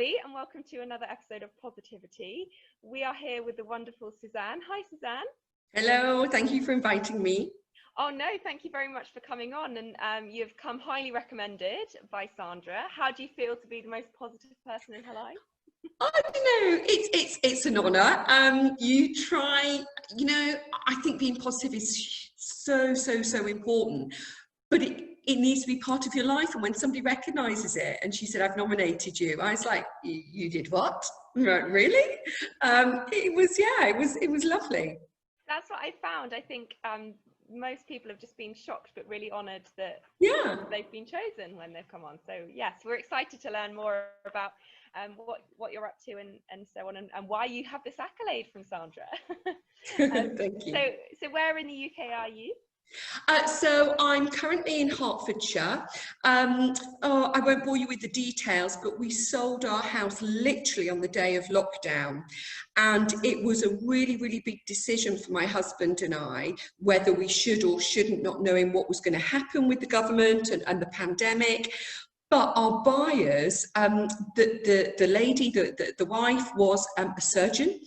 everybody, and welcome to another episode of Positivity. We are here with the wonderful Suzanne. Hi, Suzanne. Hello, thank you for inviting me. Oh no, thank you very much for coming on, and you've come highly recommended by Sandra. How do you feel to be the most positive person in her life? I don't know, it's an honour. You try, I think being positive is so important, but it needs to be part of your life. And when somebody recognises it, and she said, "I've nominated you," I was like, "You did what? Really?" It was lovely. That's what I found. I think most people have just been shocked, but really honoured that they've been chosen when they've come on. So yes, we're excited to learn more about what you're up to and so on, and why you have this accolade from Sandra. Thank you. So where in the UK are you? So I'm currently in Hertfordshire. I won't bore you with the details, but we sold our house literally on the day of lockdown. And it was a really big decision for my husband and I, whether we should or shouldn't, not knowing what was going to happen with the government and the pandemic. But our buyers, the lady, the wife was a surgeon.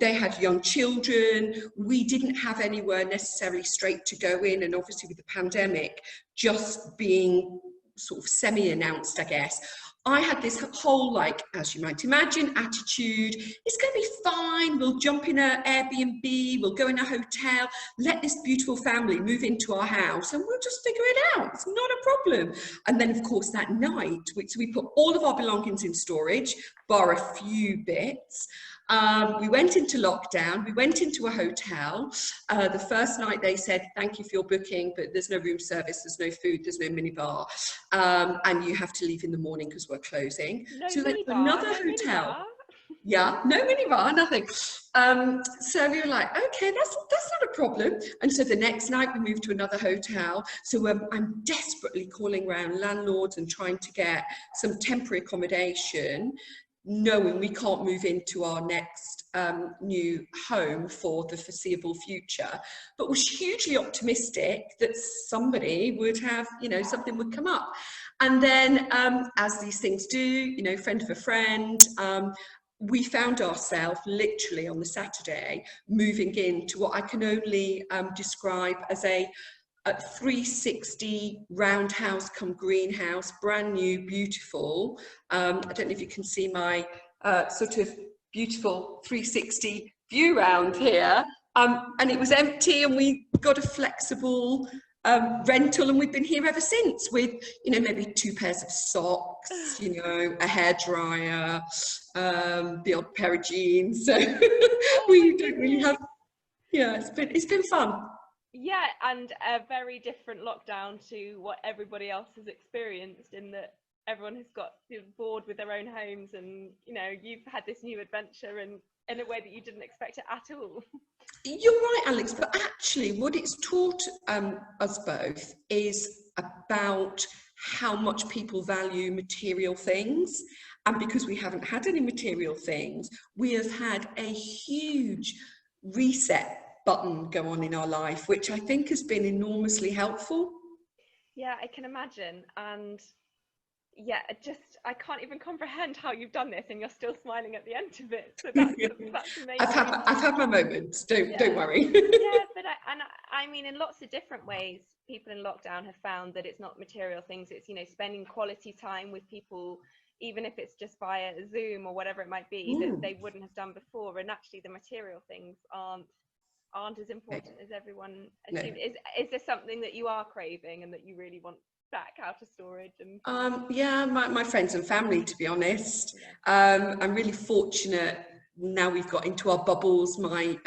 They had young children. We didn't have anywhere necessarily straight to go in. And obviously with the pandemic just being sort of semi-announced, I guess, I had this whole, as you might imagine, attitude. It's going to be fine. We'll jump in an Airbnb. We'll go in a hotel. Let this beautiful family move into our house and we'll just figure it out. It's not a problem. And then, of course, that night, we put all of our belongings in storage, bar a few bits. We went into lockdown. We went into a hotel. The first night they said, "Thank you for your booking, but there's no room service, there's no food, there's no minibar, and you have to leave in the morning because we're closing." No so minibar, another hotel. Yeah, no minibar, nothing. So we were like, okay, that's not a problem. And so the next night we moved to another hotel. So I'm desperately calling around landlords and trying to get some temporary accommodation, knowing we can't move into our next new home for the foreseeable future, but was hugely optimistic that somebody would have, something would come up. And then, as these things do, friend of a friend, we found ourselves literally on the Saturday moving into what I can only describe as a 360 roundhouse come greenhouse, brand new, beautiful. I don't know if you can see my sort of beautiful 360 view round here. And it was empty, and we got a flexible rental, and we've been here ever since with, maybe 2 pairs of socks, a hairdryer, the odd pair of jeans. So we don't really have, it's been fun. Yeah, and a very different lockdown to what everybody else has experienced, in that everyone has got bored with their own homes, and you've had this new adventure and in a way that you didn't expect it at all. You're right, Alex, but actually what it's taught us both is about how much people value material things. And because we haven't had any material things, we have had a huge reset button go on in our life, which I think has been enormously helpful. Yeah, I can imagine. And yeah, I can't even comprehend how you've done this, and you're still smiling at the end of it. So that's amazing. I've had my moments. Don't worry. Yeah, but I mean, in lots of different ways, people in lockdown have found that it's not material things. It's spending quality time with people, even if it's just via Zoom or whatever it might be, that they wouldn't have done before. And actually, the material things aren't as important as everyone assumed. No. Is there something that you are craving and that you really want back out of storage? And my friends and family, to be honest. I'm really fortunate now we've got into our bubbles. My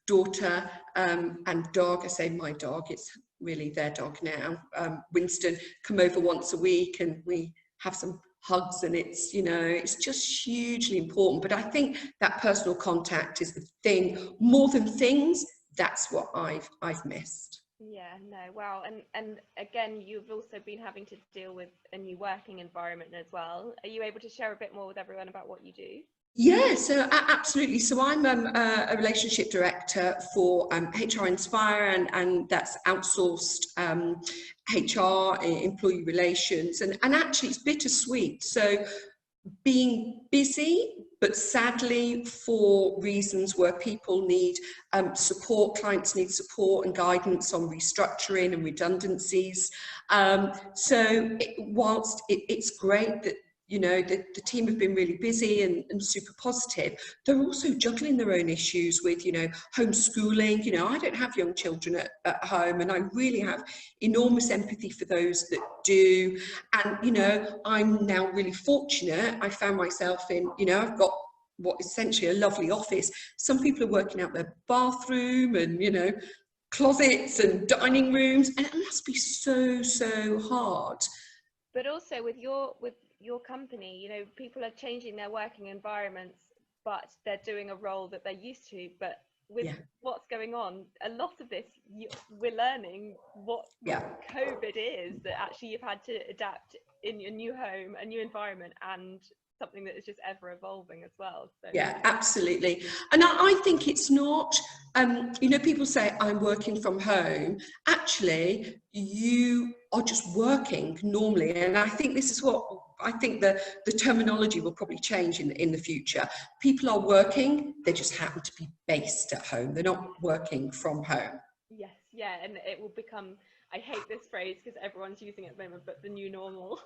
daughter and dog, I say my dog, it's really their dog now, Winston, come over once a week and we have some hugs, and it's just hugely important. But I think that personal contact is the thing more than things. That's what I've missed. Yeah, no, wow. And again, you've also been having to deal with a new working environment as well. Are you able to share a bit more with everyone about what you do? Yeah, so absolutely. So I'm a relationship director for HR Inspire, and that's outsourced HR, employee relations, and actually it's bittersweet. So being busy, but sadly for reasons where people need support, clients need support and guidance on restructuring and redundancies. Whilst it's great that, you know, the team have been really busy and super positive, they're also juggling their own issues with, you know, homeschooling. You know, I don't have young children at home, and I really have enormous empathy for those that do. And, you know, I'm now really fortunate. I found myself in, you know, I've got what is essentially a lovely office. Some people are working out their bathroom and, you know, closets and dining rooms, and it must be so hard. But also with your company, you know, people are changing their working environments, but they're doing a role that they're used to. But with what's going on, a lot of this, we're learning what COVID is, that actually you've had to adapt in your new home, a new environment, and something that is just ever evolving as well. So yeah, absolutely. And I think it's not, you know, people say I'm working from home. Actually, you are just working normally. And I think this is what I think the terminology will probably change in the future. People are working, they just happen to be based at home. They're not working from home. Yes, yeah, and it will become, I hate this phrase because everyone's using it at the moment, but the new normal.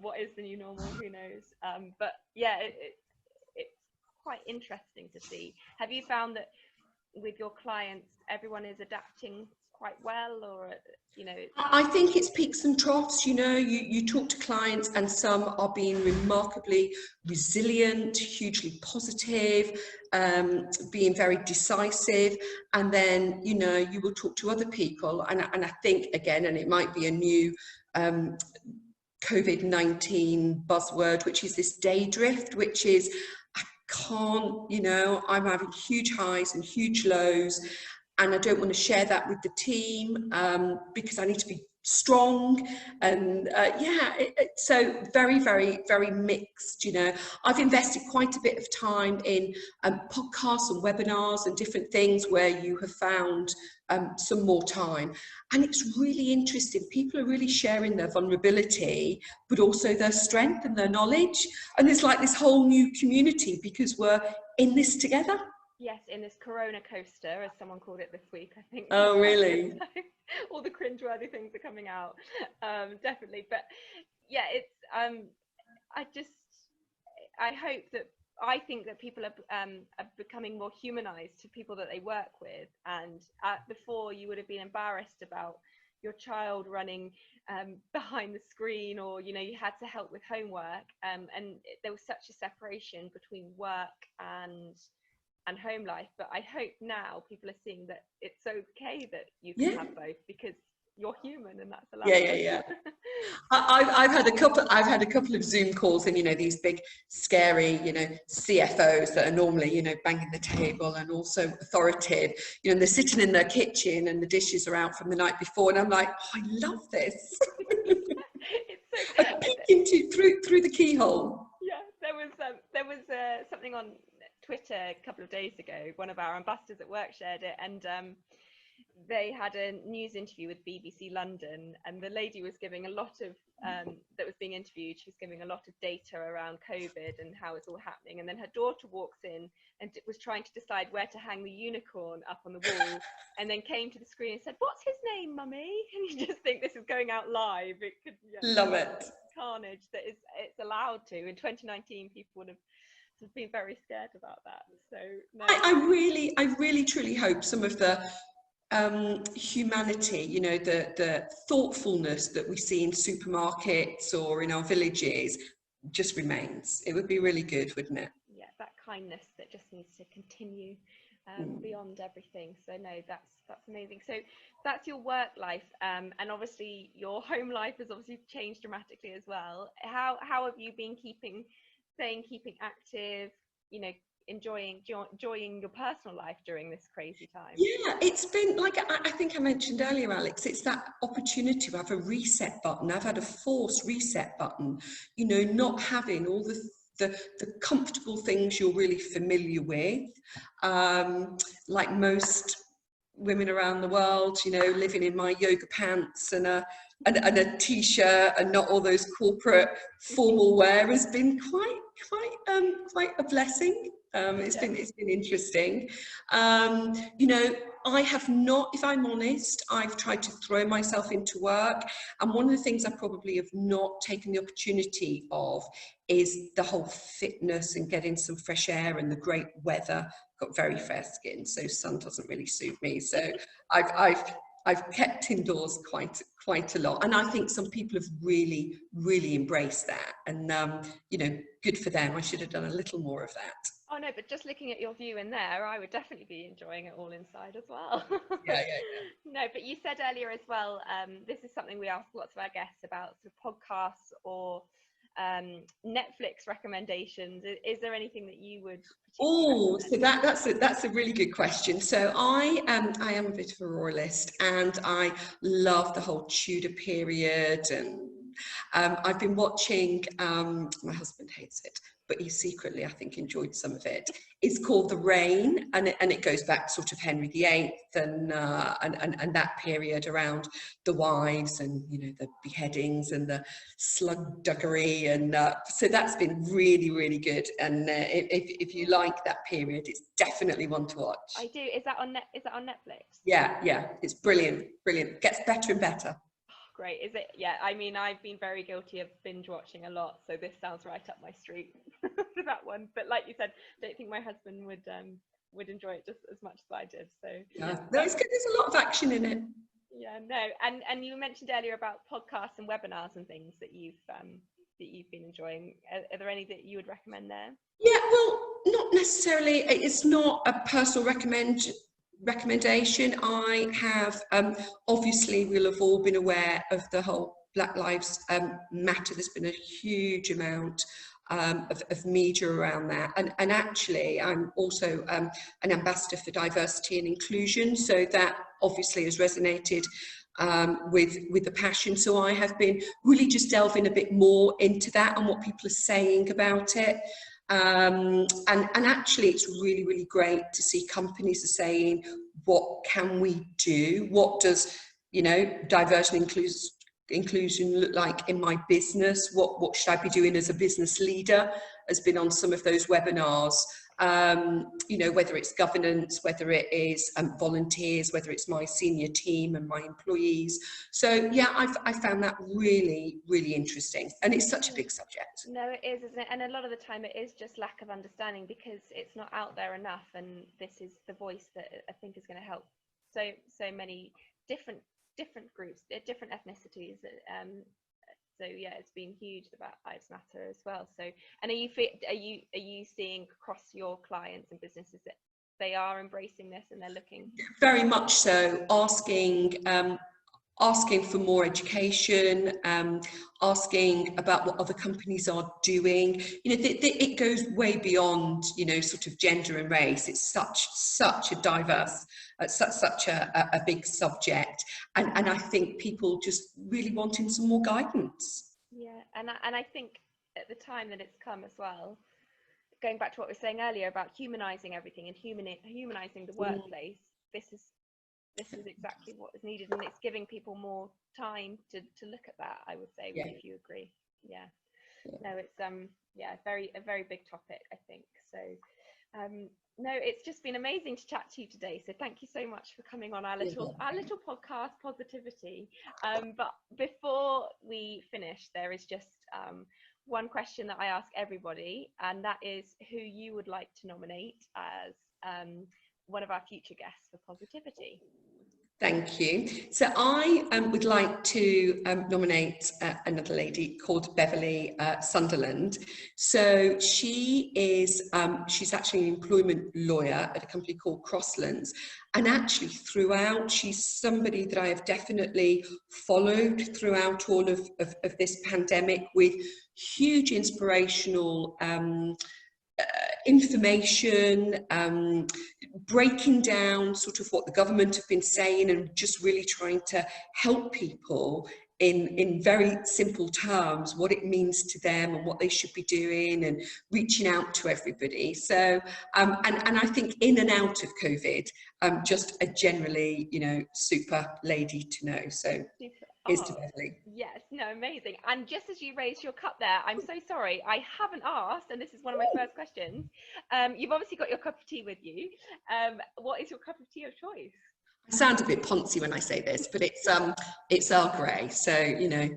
What is the new normal? Who knows? But yeah, it's quite interesting to see. Have you found that with your clients, everyone is adapting quite well, or, you know? I think it's peaks and troughs. You know, you talk to clients and some are being remarkably resilient, hugely positive, being very decisive. And then, you know, you will talk to other people, and I think, again, and it might be a new COVID-19 buzzword, which is this day drift, which is, I can't, you know, I'm having huge highs and huge lows, and I don't want to share that with the team because I need to be strong. And so very mixed. You know, I've invested quite a bit of time in podcasts and webinars and different things where you have found some more time, and it's really interesting. People are really sharing their vulnerability, but also their strength and their knowledge, and there's like this whole new community because we're in this together. Yes, in this Corona coaster, as someone called it this week, I think. Oh, really? All the cringeworthy things are coming out, definitely. But yeah, it's I think that people are becoming more humanized to people that they work with. And before, you would have been embarrassed about your child running behind the screen, or, you know, you had to help with homework, and there was such a separation between work and home life. But I hope now people are seeing that it's okay that you can have both, because you're human and that's allowed. I've had a couple of Zoom calls, and, you know, these big scary, you know, CFOs that are normally, you know, banging the table and also authoritative, you know, and they're sitting in their kitchen and the dishes are out from the night before, and I'm like, oh, I love this. It's so, I peek into through the keyhole. Yeah, there was something on Twitter a couple of days ago. One of our ambassadors at work shared it, and they had a news interview with BBC London, and the lady was giving a lot of that was being interviewed, she was giving a lot of data around COVID and how it's all happening, and then her daughter walks in and was trying to decide where to hang the unicorn up on the wall, and then came to the screen and said, "What's his name, mummy?" And you just think, this is going out live. It could, love it. Carnage that it's allowed to. In 2019, people would have been very scared about that. So no. I really truly hope some of the humanity, you know, the thoughtfulness that we see in supermarkets or in our villages just remains. It would be really good, wouldn't it? Yeah, that kindness that just needs to continue beyond everything. So no, that's amazing. So that's your work life, and obviously your home life has obviously changed dramatically as well. How have you been keeping active, you know, enjoying your personal life during this crazy time? Yeah, it's been like, I think I mentioned earlier, Alex, it's that opportunity to have a reset button. I've had a forced reset button, you know, not having all the comfortable things you're really familiar with, like most women around the world, you know, living in my yoga pants and a and a t-shirt and not all those corporate formal wear has been quite a blessing. It's been interesting. You know, I have not, if I'm honest, I've tried to throw myself into work, and one of the things I probably have not taken the opportunity of is the whole fitness and getting some fresh air and the great weather. Got very fair skin, so sun doesn't really suit me. So I've kept indoors quite a lot, and I think some people have really embraced that, and you know, good for them. I should have done a little more of that. Oh no, but just looking at your view in there, I would definitely be enjoying it all inside as well. Yeah. No, but you said earlier as well, this is something we ask lots of our guests about, sort of podcasts or Netflix recommendations. Is there anything that you would? Oh, so that's a really good question. So I am a bit of a royalist, and I love the whole Tudor period, and I've been watching. My husband hates it, but he secretly, I think, enjoyed some of it. It's called The Reign, and it goes back sort of Henry VIII and that period around the wives and, you know, the beheadings and the slugduggery, and so that's been really good. And if you like that period, it's definitely one to watch. I do. Is that on Netflix? Yeah, it's brilliant. Gets better and better. Great. Is it? Yeah, I mean, I've been very guilty of binge watching a lot, so this sounds right up my street for that one. But like you said, I don't think my husband would enjoy it just as much as I did. So yeah, no, it's good. There's a lot of action in it. Yeah, no, and you mentioned earlier about podcasts and webinars and things that you've been enjoying. Are there any that you would recommend there? Yeah, well, not necessarily. It's not a personal recommendation. I have, obviously, we'll have all been aware of the whole Black Lives Matter. There's been a huge amount of media around that, and actually I'm also an ambassador for diversity and inclusion, so that obviously has resonated with the passion. So I have been really just delving a bit more into that and what people are saying about it. And actually it's really great to see companies are saying, what can we do? What does, you know, diversity and inclusion look like in my business? What should I be doing as a business leader? Has been on some of those webinars, you know, whether it's governance, whether it is volunteers, whether it's my senior team and my employees. So yeah, I found that really interesting, and it's such a big subject. No, it is, isn't it? And a lot of the time it is just lack of understanding, because it's not out there enough, and this is the voice that I think is going to help so many different groups, different ethnicities. So yeah, it's been huge about Lives Matter as well. So, and are you seeing across your clients and businesses that they are embracing this and they're looking? Very much so, asking for more education, asking about what other companies are doing. You know, it goes way beyond, you know, sort of gender and race. It's such a diverse, such a big subject, and I think people just really wanting some more guidance. Yeah, and I think at the time that it's come as well, going back to what we were saying earlier about humanizing everything and humanizing the workplace, this is exactly what is needed, and it's giving people more time to look at that, I would say. Yeah. If you agree. Yeah. No, it's a very big topic, I think. So no, it's just been amazing to chat to you today, so thank you so much for coming on our little podcast, Positivity. But before we finish, there is just one question that I ask everybody, and that is who you would like to nominate as one of our future guests for Positivity. Thank you. So I would like to nominate another lady called Beverly Sunderland. So she is, she's actually an employment lawyer at a company called Crosslands. And actually throughout, she's somebody that I have definitely followed throughout all of this pandemic, with huge inspirational information, breaking down sort of what the government have been saying, and just really trying to help people in very simple terms what it means to them and what they should be doing, and reaching out to everybody. So and I think in and out of COVID, just a generally, you know, super lady to know. So super. Here's to Beverly. Yes, no, amazing. And just as you raised your cup there, I'm so sorry, I haven't asked, and this is one of my first questions. You've obviously got your cup of tea with you. What is your cup of tea of choice? I sound a bit poncy when I say this, but it's Earl Grey. So, you know,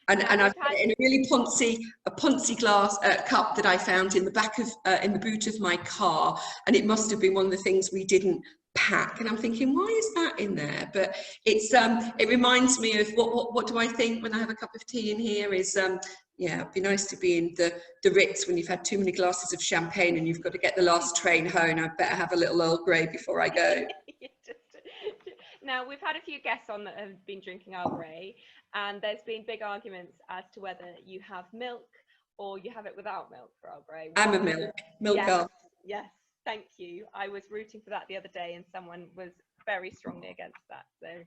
and I've got it in a really poncy glass cup that I found in the back of in the boot of my car, and it must have been one of the things we didn't pack. And I'm thinking, why is that in there? But it's it reminds me of what do I think when I have a cup of tea in here is yeah, it'd be nice to be in the Ritz when you've had too many glasses of champagne and you've got to get the last train home. I better have a little Earl Grey before I go. Now, we've had a few guests on that have been drinking Earl Grey, and there's been big arguments as to whether you have milk or you have it without milk for Earl Grey. I'm a milk girl. Yes, thank you. I was rooting for that the other day, and someone was very strongly against that. So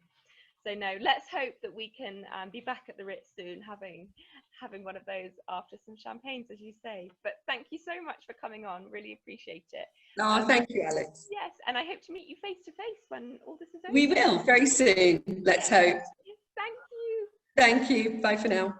no, let's hope that we can be back at the Ritz soon, having one of those after some champagnes, as you say. But thank you so much for coming on. Really appreciate it. Oh, thank you, Alex. Yes, and I hope to meet you face to face when all this is over. We will very soon. Let's hope. Thank you. Thank you. Bye for now.